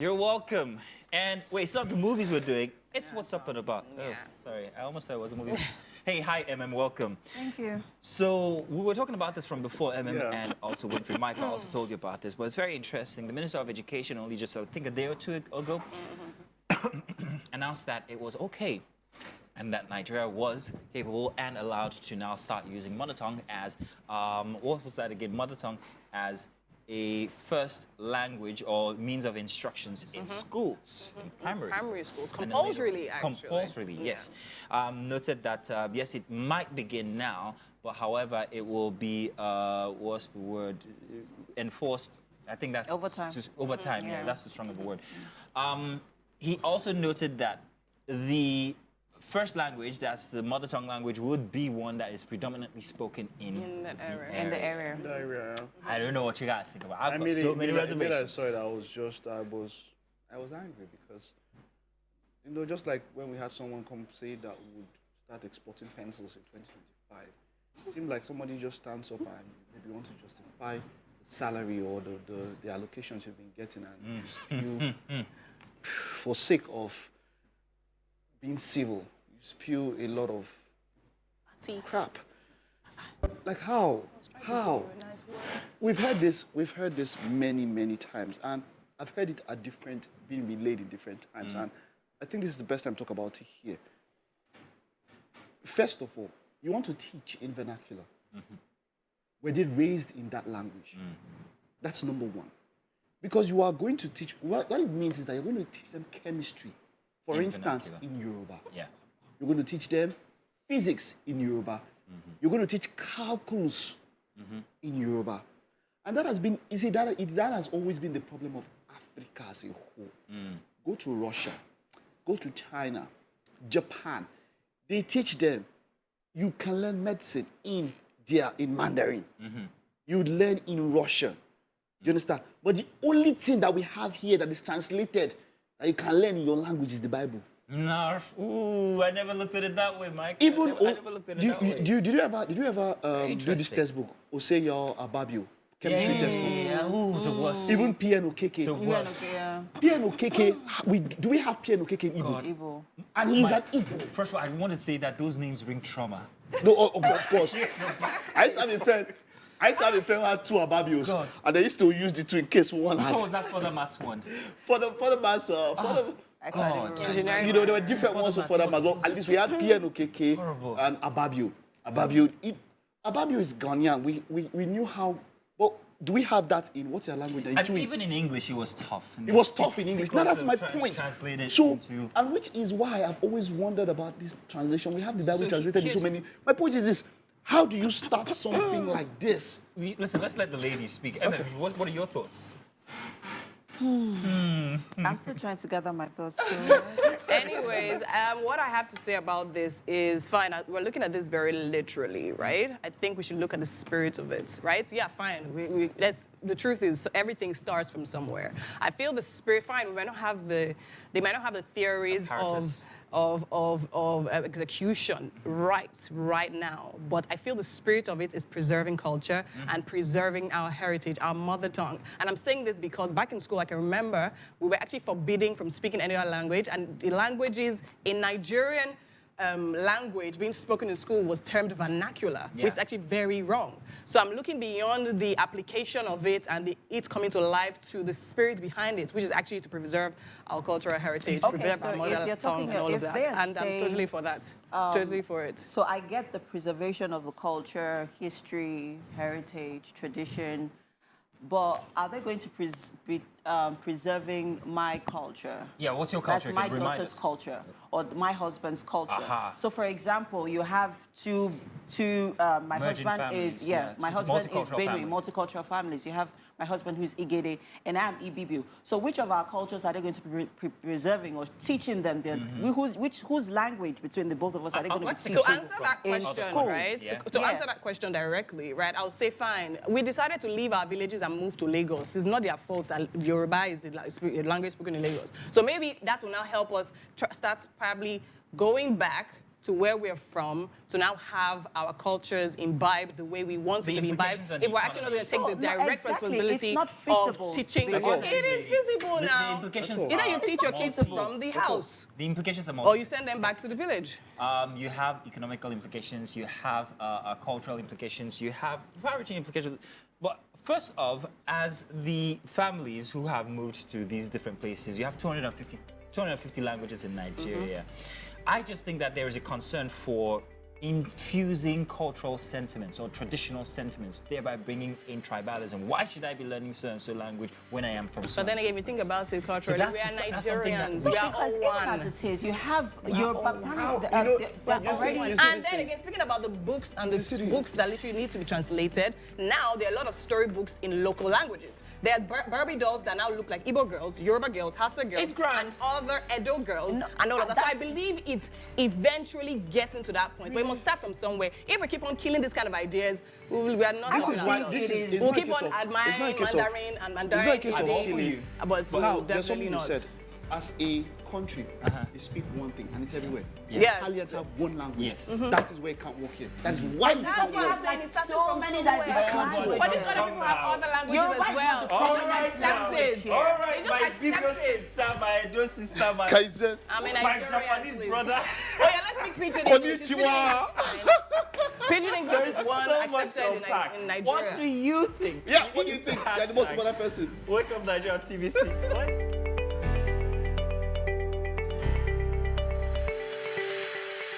You're welcome. And wait, it's not the movies we're doing. It's What's Up and About. Yeah. Oh, sorry. I almost said it was a movie. Hey, hi, welcome. Thank you. So we were talking about this from before, Yeah. and also Winfrey. Michael also told you about this, but it's very interesting. The Minister of Education only just, I think, a day or two ago, announced that it was okay and that Nigeria was capable and allowed to now start using mother tongue as, what was that again? Mother tongue as a first language or means of instructions in schools, in primary schools, and then later- compulsorily, actually. Compulsorily, yes. Noted that, yes, it might begin now, but however, it will be, what's the word, enforced, I think that's... Over time. Over time, yeah, Yeah. that's the stronger word. He also noted that the first language, that's the mother tongue language, would be one that is predominantly spoken in that area. In the area. Area. I don't know what you guys think about. I've I got mean, so many I reservations. saw it. I was angry because, just like when we had someone come say that we would start exporting pencils in 2025, it seemed like somebody just stands up and maybe want to justify the salary or the allocations you've been getting and spew for sake of being civil. You spew a lot of crap. Like how? How? We've heard this many times, and I've heard it being relayed in different times, and I think this is the best time to talk about it here. First of all, you want to teach in vernacular. Were they raised in that language? That's number one. Because you are going to teach, what it means is that you're going to teach them chemistry, for In instance, vernacular. in Yoruba. Yeah. You're going to teach them physics in Yoruba. You're going to teach calculus in Yoruba. And that has been, you see, that has always been the problem of Africa as a whole. Go to Russia, go to China, Japan. They teach them, you can learn medicine in Mandarin. You learn in Russian. You understand? But the only thing that we have here that is translated that you can learn in your language is the Bible. No, ooh, I never looked at it that way, Mike. Even I never looked at it that way. did you ever do this interesting. textbook? Oseyo Ababio, chemistry textbook. Yeah, ooh, the worst. Even PNOKK. The Yeah, worst. okay, yeah. PNOKK, do we have PNOKK in Igbo? God. Igbo. And he's Mike, an Igbo. First of all, I want to say that those names bring trauma. No, of course. I used to have a friend who had two Ababios, God. and they used to use the two in case one Which had. one was that for the maths one? For the maths, I can't God. even remember. Engineering. there were different ones Maths for them was as well. so At least we had PNOKK horrible. and Ababio. Ababio is Ghanaian. We knew how. But do we have that in what's your language? In And Twi? even in English, it was tough. It was tough in English. Now that's my point. Translate it So, into... and which is why I've always wondered about this translation. We have the Bible So translated in so here's- many. My point is this: how do you start something like this? Listen, let's let the ladies speak. Emma, what are your thoughts? I'm still trying to gather my thoughts. So Anyways, what I have to say about this is, fine, we're looking at this very literally, right? I think we should look at the spirit of it, right? So yeah, fine. The truth is, everything starts from somewhere. I feel the spirit, fine, they might not have the theories Apparatus. of execution right now, but I feel the spirit of it is preserving culture and preserving our heritage, our mother tongue. And I'm saying this because back in school, I can remember we were actually forbidding from speaking any other language, and the languages in Nigerian language being spoken in school was termed vernacular, which is actually very wrong. So I'm looking beyond the application of it and it coming to life to the spirit behind it, which is actually to preserve our cultural heritage, Okay, preserve so our if mother you're tongue talking- and all if of that. they're And I'm saying, totally for that. Totally for it. So I get the preservation of the culture, history, heritage, tradition, but are they going to be preserving my culture? Yeah, what's your culture? That's my Can you remind daughter's us? culture or my husband's culture. Aha. So, for example, you have two. My Merging husband families, is yeah, my two husband is multicultural Benue, families. multicultural families. You have my husband who's Igede, and I'm Ibibiu. So, which of our cultures are they going to be preserving or teaching them? Whose language between the both of us are they going to be like to teaching? To answer that in question, schools? right? Yeah. To Yeah. answer that question directly, right? I'll say, fine. We decided to leave our villages and move to Lagos. It's not their fault that Yoruba is the language spoken in Lagos. So maybe that will now help us start probably going back to where we're from to now have our cultures imbibed the way we want it to be imbibed, implications on if the we're actually not going to take the economy. So, no, direct exactly. responsibility It's not feasible of teaching. to be honest. It is feasible The now. implications Either you are teach your kids multiple. from the house, The implications are or multiple. you send them back to the village. You have economical implications, you have cultural implications, you have far-reaching implications. But first off, as the families who have moved to these different places, you have 250 languages in Nigeria. I just think that there is a concern for infusing cultural sentiments or traditional sentiments, thereby bringing in tribalism. Why should I be learning so and so language when I am from so? But then again, if you think about it culturally, that's we are that's something that Nigerians. we We are Because all even one. as it is, you have Yoruba. but you see- And then again, speaking about the books and the books that literally need to be translated, now there are a lot of storybooks in local languages. There are Barbie dolls that now look like Igbo girls, Yoruba girls, Hausa girls, It's grand. and other Edo girls, No, and all of that. So I that's- believe it's eventually getting to that point. But we must start from somewhere. If we keep on killing this kind of ideas, we are not I helping think ourselves. it is- We'll not a keep case on of- it's not a admiring case of- Mandarin and It's not a Mandarin, case of Hindi, killing. but But now, there's definitely something you not. said. As a country, they speak one thing and it's everywhere. Yes. Italians have one language. Yes. That is where it can't work here. That is why we That's can't why work. I'm saying it started so from many somewhere. diverse languages. But these other people have other languages Yoruba as is well. not the problem. They just accept it. here. All right, They just my accept Igbo it. sister, my Edo sister, my Kaizen. I'm a my Nigerian, Japanese please. brother. Oh yeah, let's speak pidgin English. It's Konnichiwa. fine. Pidgin English is one So much accepted unpack. in What do Nigeria. you think? Yeah, what do you think? You're the most Hashtag important person. Wake up Nigeria TVC. What?